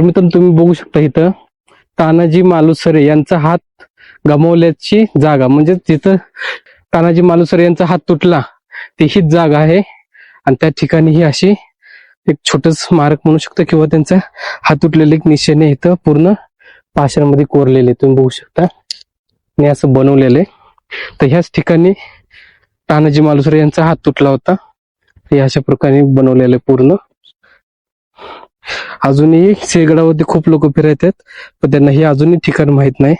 तर मित्रांनो तुम्ही बघू शकता इथं तानाजी मालुसरे यांचा हात गमावल्याची जागा, म्हणजे तिथं तानाजी मालुसरे यांचा हात तुटला ती हीच जागा आहे. आणि त्या ठिकाणी ही अशी एक छोटं स्मारक म्हणू शकतो किंवा त्यांचा हात तुटलेले एक निशाणे इथं पूर्ण पाषाणामध्ये कोरलेले तुम्ही बघू शकता आणि असं बनवलेले. तर ह्याच ठिकाणी तानाजी मालुसरे यांचा हात तुटला होता, हे अशा प्रकारे बनवलेले पूर्ण. अजूनही सिंहगडावरती खूप लोक फिरत आहेत, पण त्यांना हे अजूनही ठिकाण माहित नाही.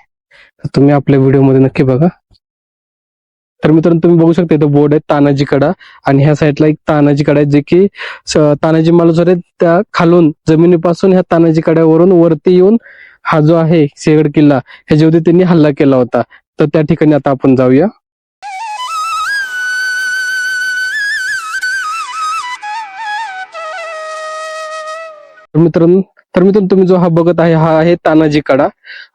तर तुम्ही आपल्या व्हिडिओमध्ये नक्की बघा. तर मित्रांनो तुम्ही बघू शकता इथं बोर्ड आहे तानाजी कडा, आणि ह्या साईडला एक तानाजी कडा आहे जे की तानाजी मालुसरे त्या खालून जमिनीपासून ह्या तानाजी कड्यावरून वरती येऊन हा जो आहे सिंहगड किल्ला ह्याच्यावरती त्यांनी हल्ला केला होता. तर त्या ठिकाणी आता आपण जाऊया. तर मित्रांनो तुम्ही जो हा बघत आहे हा आहे तानाजी कडा,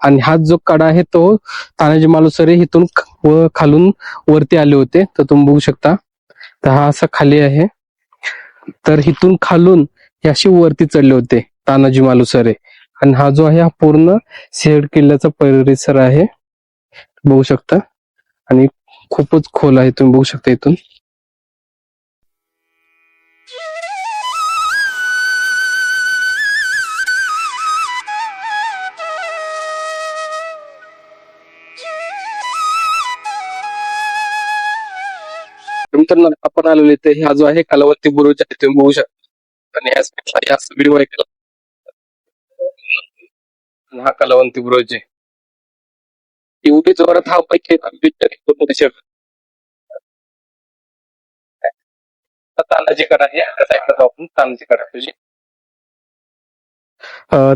आणि हा जो कडा आहे तो तानाजी मालुसरे इथून खालून वरती आले होते. तर तुम्ही बघू शकता, तर हा असा खाली आहे, तर इथून खालून हे अशी वरती चढले होते तानाजी मालुसरे. आणि हा जो आहे हा पूर्ण सिंहगड किल्ल्याचा परिसर आहे, बघू शकता, आणि खूपच खोल आहे तुम्ही बघू शकता इथून. मित्रांनो आपण आलेलो इथे हा जो आहे कलावती बुरुज आहे तुम्ही बघू शकता, आणि या व्हिडिओ आहे हा कलावंती बुरुज आहे. एवढी जोरात हा पैकी तानाजी कडा आहे आपण तानाजी कडा तुझी.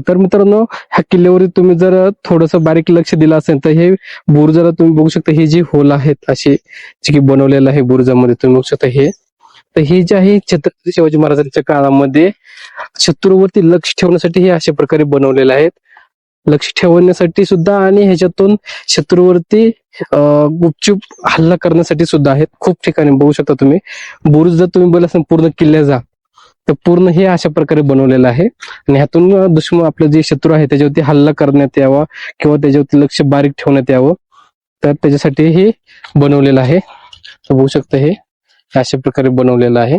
तर मित्रांनो ह्या किल्ल्यावर तुम्ही जर थोडस बारीक लक्ष दिलं असेल तर हे बुरुजाला तुम्ही बघू शकता, ही जी होल आहेत अशी जी की बनवलेलं आहे बुरुजामध्ये तुम्ही बघू शकता हे. तर ही जी आहे छत्रपती शिवाजी महाराजांच्या काळामध्ये शत्रूवरती लक्ष ठेवण्यासाठी हे अशा प्रकारे बनवलेले आहेत, लक्ष ठेवण्यासाठी सुद्धा आणि ह्याच्यातून शत्रूवरती गुपचूप हल्ला करण्यासाठी सुद्धा आहेत. खूप ठिकाणी बघू शकता तुम्ही बुरुज जर तुम्ही बोला असेल पूर्ण किल्ल्याचा, तर पूर्ण हे अशा प्रकारे बनवलेलं आहे. आणि ह्यातून दुश्मन आपलं जे शत्रू आहे त्याच्यावरती हल्ला करण्यात यावा किंवा त्याच्यावरती लक्ष बारीक ठेवण्यात यावं, तर त्याच्यासाठी हे बनवलेलं आहे. तर बघू शकता हे अशा प्रकारे बनवलेलं आहे.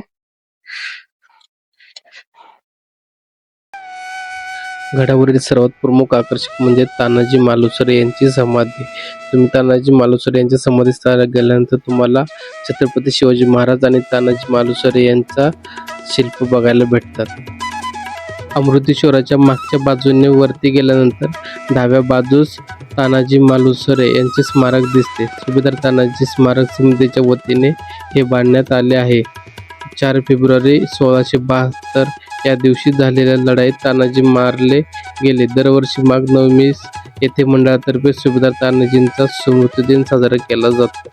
गडावरील सर्वात प्रमुख आकर्षक म्हणजे तानाजी मालुसरे यांची समाधी. तुम्ही तानाजी मालुसरे यांच्या समाधी स्थळाला गेल्यानंतर तुम्हाला छत्रपती शिवाजी महाराज आणि तानाजी मालुसरे यांचा शिल्प बघायला भेटतात. अमृतेश्वराच्या मागच्या बाजूने वरती गेल्यानंतर डाव्या बाजूस तानाजी मालुसरे यांचे स्मारक दिसते. सुभेदार तानाजी स्मारक समितीच्या वतीने हे बांधण्यात आले आहे. 4 फेब्रुवारी 1672 या दिवशी झालेल्या लढाईत तानाजी मारले गेले. दरवर्षी माघ नवमीस येथे मंडळातर्फे सुभेदार तानाजींचा स्मृतिदिन साजरा केला जातो.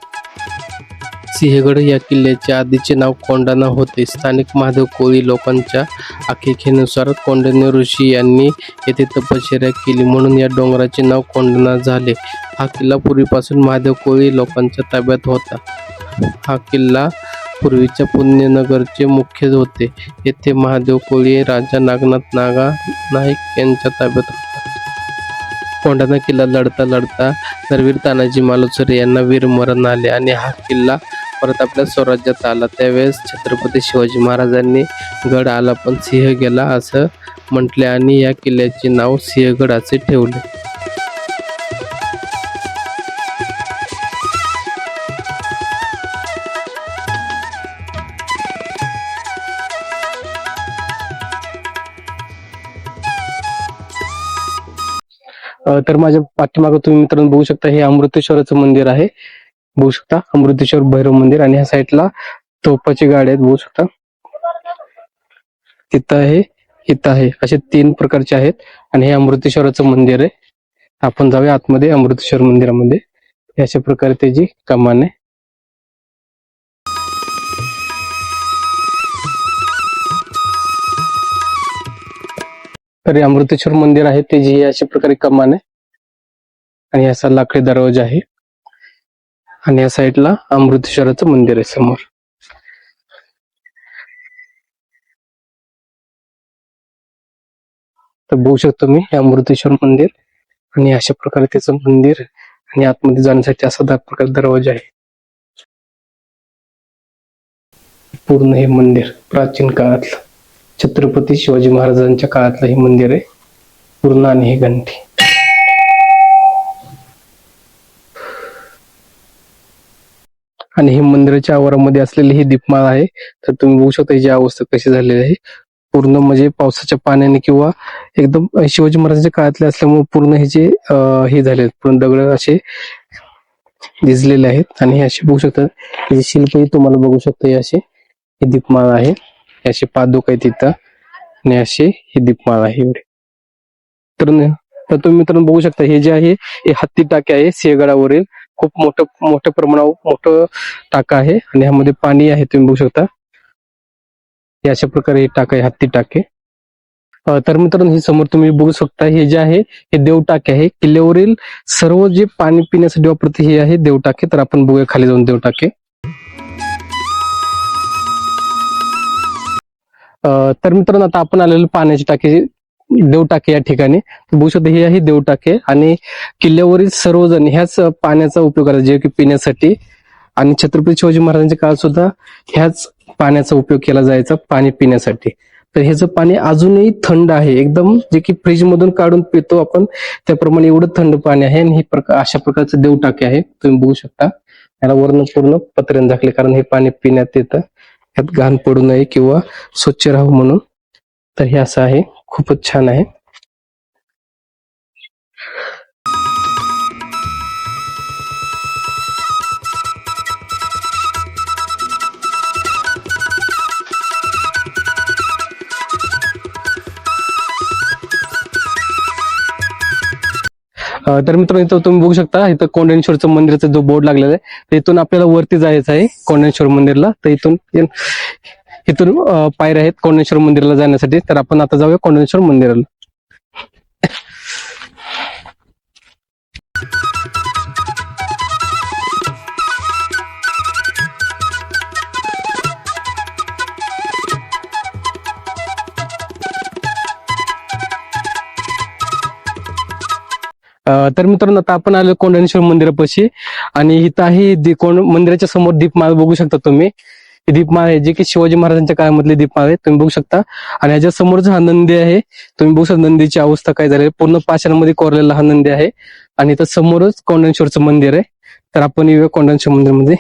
सिंहगड या किल्ल्याचे आधीचे नाव कोंढाणा होते. स्थानिक महादेव कोळी लोकांच्या आख्यायिकेनुसार कौंडिन्य ऋषी यांनी येथे तपश्चर्या केली म्हणून या डोंगराचे नाव कोंढाणा झाले. हा किल्ला पूर्वीपासून महादेव कोळी लोकांच्या ताब्यात होता. हा किल्ला पूर्वीच्या पुण्यनगरचे मुख्य होते. येथे महादेव कोळी राजा नागनाथ नागा नाईक यांच्या ताब्यात होता. कोंढाणा किल्ला लढता लढता नरवीर तानाजी मालुसरे यांना वीरमरण आले आणि हा किल्ला परत आपल्या स्वराज्यात आला. त्यावेळेस छत्रपती शिवाजी महाराजांनी गड आला पण सिंह गेला असं म्हटले आणि या किल्ल्याचे नाव सिंहगड असे ठेवले. तर माझ्या पाठीमागे तुम्ही मित्रांनो बघू शकता हे अमृतेश्वराचं मंदिर आहे, बघू शकता अमृतेश्वर भैरव मंदिर. आणि ह्या साईडला तोपाची गाडी आहेत बघू शकता, तिथं आहे इथं आहे, असे 3 प्रकारचे आहेत. आणि हे अमृतेश्वराचं मंदिर आहे. आपण जाऊया आतमध्ये अमृतेश्वर मंदिरामध्ये. अशा प्रकारे त्याची कमान आहे. तर हे अमृतेश्वर मंदिर आहे त्याची अशा प्रकारे कमान आहे आणि असा लाकडी दरवाजा आहे. आणि या साईडला अमृतेश्वराचं मंदिर आहे समोर. तर बघू शकतो मी हे अमृतेश्वर मंदिर आणि अशा प्रकारे त्याचं मंदिर आणि आतमध्ये जाण्यासाठी असा प्रकार दरवाजा आहे. पूर्ण हे मंदिर प्राचीन काळातलं छत्रपती शिवाजी महाराजांच्या काळातलं हे मंदिर आहे पूर्ण. आणि हे घंटी आणि हे मंदिराच्या आवारामध्ये असलेली ही दीपमाळ आहे. तर तुम्ही बघू शकता याची अवस्था कशी झालेली आहे. पूर्ण म्हणजे पावसाच्या पाण्याने किंवा एकदम शिवाजी महाराजांच्या काळातले असल्यामुळे पूर्ण ह्याचे हे झाले पूर्ण दगड असे भिजलेले आहेत. आणि हे असे बघू शकता त्याचे शिल्पही तुम्हाला बघू शकता. हे असे ही दीपमाळ आहे. हे असे पादुक आहे तिथं आणि असे ही दीपमाळ आहे एवढे. तर तुम्ही मित्रांनो बघू शकता हे जे आहे हे हत्ती टाके आहे. सिंहगडावरील खूप मोठ्या प्रमाणावर मोठं टाका आहे आणि ह्यामध्ये पाणी आहे. तुम्ही बघू शकता हे अशा प्रकारे हे टाका आहे हत्ती टाके. तर मित्रांनो हे समोर तुम्ही बघू शकता हे जे आहे हे देवटाके आहे. किल्ल्यावरील सर्व जे पाणी पिण्यासाठी वापरते हे आहे देवटाके. तर आपण बघूया खाली जाऊन देवटाके. तर मित्रांनो आता आपण आलेलो पाण्याची टाकी देवटाके या ठिकाणी बघू शकता हे आहे देवटाके. आणि किल्ल्यावरील सर्वजण ह्याच पाण्याचा उपयोग करायचा जे की पिण्यासाठी. आणि छत्रपती शिवाजी महाराजांच्या काळात सुद्धा ह्याच पाण्याचा उपयोग केला जायचा पाणी पिण्यासाठी. तर ह्याचं पाणी अजूनही थंड आहे एकदम, जे की फ्रीज मधून काढून पितो आपण त्याप्रमाणे एवढं थंड पाणी आहे. आणि हे अशा प्रकारचं देवटाके आहे. तुम्ही बघू शकता याला वर्ण पूर्ण पत्र्याने झाकले कारण हे पाणी पिण्यात येतं, यात घाण पडू नये किंवा स्वच्छ राहू म्हणून. तर हे असं आहे, खूपच छान आहे. तर मित्रांनो इथं तुम्ही बघू शकता इथं कोंडेश्वरचं मंदिराचा जो बोर्ड लागलेला आहे तर इथून आपल्याला वरती जायचं आहे कोंडेश्वर मंदिरला. तर इथून पायऱ्या आहेत कोंडेश्वर मंदिराला जाण्यासाठी. तर आपण आता जाऊया कोंडेश्वर मंदिराला. तर मित्रांनो आता आपण आलो कोंडेश्वर मंदिरापाशी आणि इथं आहे मंदिराच्या समोर दीपमाळ बघू शकता तुम्ही. ही दीपमाळ आहे जी की शिवाजी महाराजांच्या काळामधली दीपमाळ आहे, तुम्ही बघू शकता. आणि ह्याच्या समोरचा हा नंदी आहे. तुम्ही बघू शकता नंदीची अवस्था काय झाली, पूर्ण पाषाणामध्ये कोरलेला हा नंदी आहे. आणि इथं समोरच कोंडेश्वरचं मंदिर आहे. तर आपण येऊया कोंडेश्वर मंदिरमध्ये.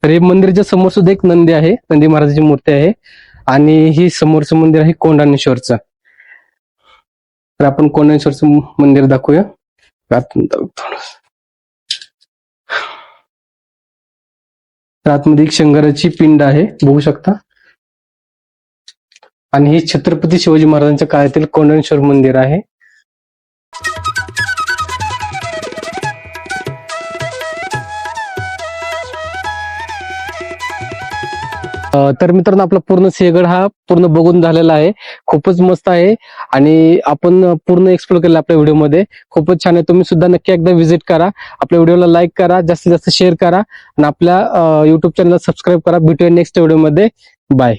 तर हे मंदिराच्या समोर सुद्धा एक नंदी आहे, नंदी महाराजांची मूर्ती आहे. आणि ही समोरचं मंदिर आहे कोंडानेश्वरचं. तर आपण कोंडेश्वरचं मंदिर दाखवूया. आतमध्ये एक शंकराची पिंड आहे बघू शकता. आणि हे छत्रपती शिवाजी महाराजांच्या काळातील कोंडेश्वर मंदिर आहे. तर मित्रांनो आपला पूर्ण सिंहगड हा पूर्ण बघून झालेला आहे, खूपच मस्त आहे. आणि आपण पूर्ण एक्सप्लोर केलं आपल्या व्हिडिओमध्ये, खूपच छान आहे. तुम्ही सुद्धा नक्की एकदा व्हिजिट करा, आपल्या व्हिडिओला लाईक करा, जास्तीत जास्त शेअर करा आणि आपल्या युट्यूब चॅनलला सबस्क्राईब करा. भेटूया नेक्स्ट व्हिडिओमध्ये. बाय.